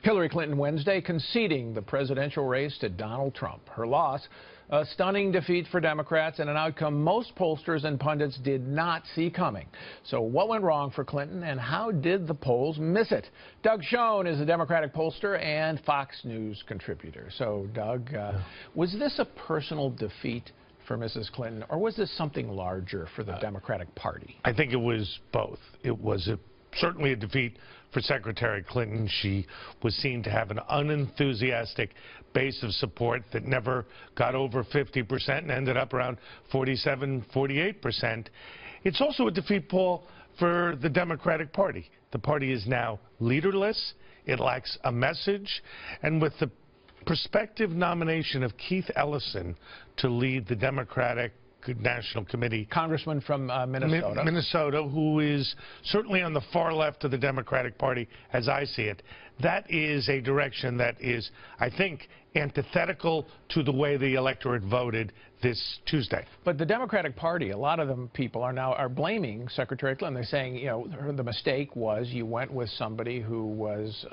Hillary Clinton Wednesday conceding the presidential race to Donald Trump. Her loss, a stunning defeat for Democrats and an outcome most pollsters and pundits did not see coming. So what went wrong for Clinton and how did the polls miss it? Doug Schoen is a Democratic pollster and Fox News contributor. So, Doug, was this a personal defeat for Mrs. Clinton, or was this something larger for the Democratic Party? I think it was both. It was certainly a defeat for Secretary Clinton. She was seen to have an unenthusiastic base of support that never got over 50% and ended up around 47, 48%. It's also a defeat, Paul, for the Democratic Party. The party is now leaderless. It lacks a message. And with the prospective nomination of Keith Ellison to lead the Democratic National Committee. Congressman from Minnesota. Minnesota, who is certainly on the far left of the Democratic Party, as I see it. That is a direction that is, I think, antithetical to the way the electorate voted this Tuesday. But the Democratic Party, a lot of them people are blaming Secretary Clinton. They're saying, you know, the mistake was you went with somebody who was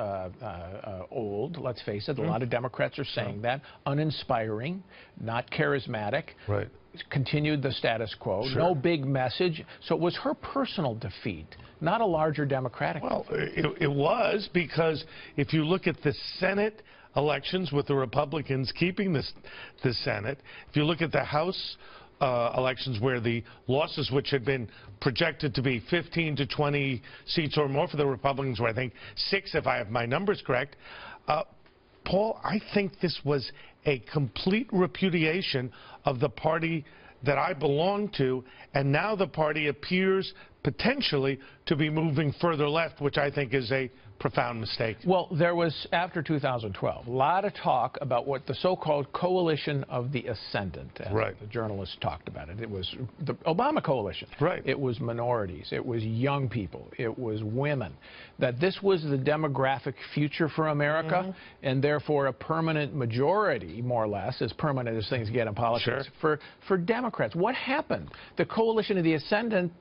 old, let's face it. A lot of Democrats are saying that. Uninspiring, not charismatic. Right. Continued the status quo. Sure. No big message. So it was her personal defeat, not a larger Democratic defeat. Well, it was, because if you look at the Senate elections with the Republicans keeping the Senate, if you look at the House elections where the losses, which had been projected to be 15 to 20 seats or more for the Republicans, were I think 6 if I have my numbers correct, Paul, I think this was a complete repudiation of the party that I belong to, and now the party appears potentially to be moving further left, which I think is a profound mistake. Well, there was, after 2012, a lot of talk about what the so-called coalition of the ascendant, as the journalists talked about it. It was the Obama coalition. Right. It was minorities. It was young people. It was women. That this was the demographic future for America, and therefore a permanent majority, more or less, as permanent as things get in politics, for Democrats. What happened? The coalition of the ascendant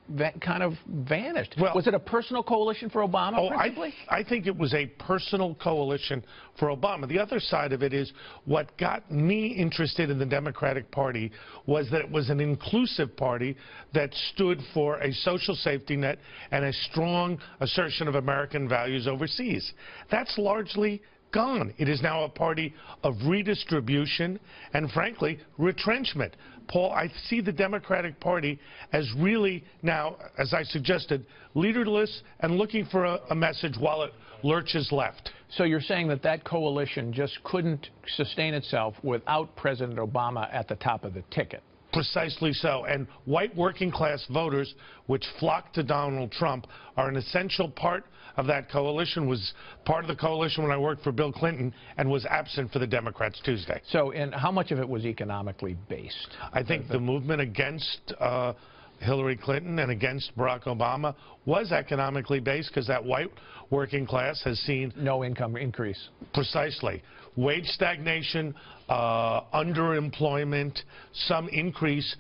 kind of vanished. Well, was it a personal coalition for Obama, principally? I think it was a personal coalition for Obama. The other side of it is what got me interested in the Democratic Party was that it was an inclusive party that stood for a social safety net and a strong assertion of American values overseas. That's largely gone. It is now a party of redistribution and, frankly, retrenchment. Paul, I see the Democratic Party as really now, as I suggested, leaderless and looking for a message while it lurches left. So you're saying that that coalition just couldn't sustain itself without President Obama at the top of the ticket? Precisely so. And white working-class voters, which flocked to Donald Trump, are an essential part of that coalition, was part of the coalition when I worked for Bill Clinton, and was absent for the Democrats Tuesday. So, and how much of it was economically based? I think the movement against Hillary Clinton and against Barack Obama was economically based, because that white working class has seen no income increase. Precisely. Wage stagnation, underemployment, some increase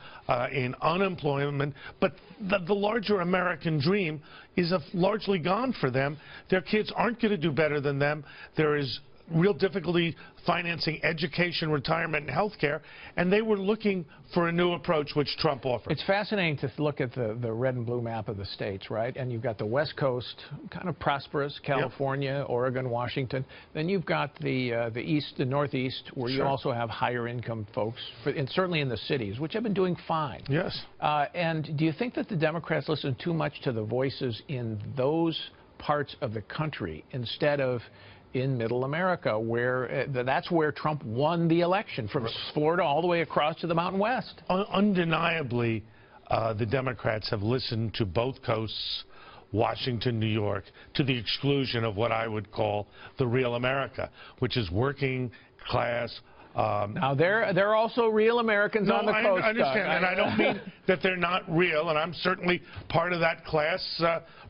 in unemployment, but the larger American dream is largely gone for them. Their kids aren't going to do better than them. There is real difficulty financing education, retirement, and health care, and they were looking for a new approach, which Trump offered. It's fascinating to look at the red and blue map of the states, right? And you've got the West Coast, kind of prosperous, California, Oregon, Washington. Then you've got the East, the Northeast, where you also have higher income folks, and certainly in the cities, which have been doing fine. Yes. And do you think that the Democrats listen too much to the voices in those parts of the country instead of in middle America, where that's where Trump won the election, from Florida all the way across to the Mountain West? Undeniably, the Democrats have listened to both coasts, Washington, New York, to the exclusion of what I would call the real America, which is working class. Now, there are also real Americans on the coast. I understand, and I don't mean that they're not real, and I'm certainly part of that class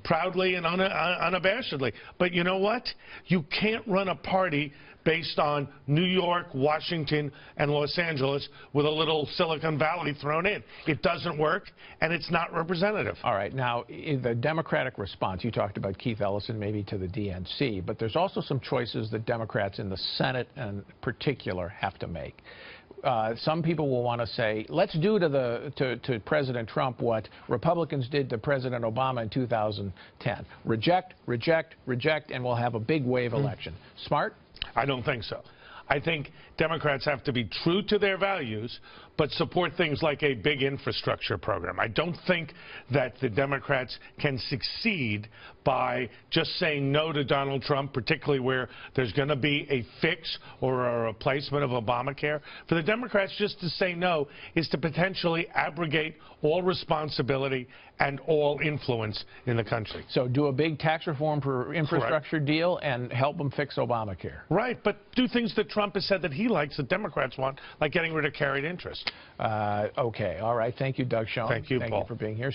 proudly and unabashedly. But you know what? You can't run a party based on New York, Washington, and Los Angeles with a little Silicon Valley thrown in. It doesn't work, and it's not representative. All right. Now, in the Democratic response, you talked about Keith Ellison maybe to the DNC, but there's also some choices that Democrats in the Senate in particular have to make. Some people will want to say, let's do to President Trump what Republicans did to President Obama in 2010. Reject, reject, reject, and we'll have a big wave election. Smart? I don't think so. I think Democrats have to be true to their values, but support things like a big infrastructure program. I don't think that the Democrats can succeed by just saying no to Donald Trump, particularly where there's going to be a fix or a replacement of Obamacare. For the Democrats just to say no is to potentially abrogate all responsibility and all influence in the country. So do a big tax reform for infrastructure deal and help them fix Obamacare. Right, but do things that Trump has said that he likes that Democrats want, like getting rid of carried interest. Okay, all right. Thank you, Doug Schoen. Thank you, Paul. Thank you for being here.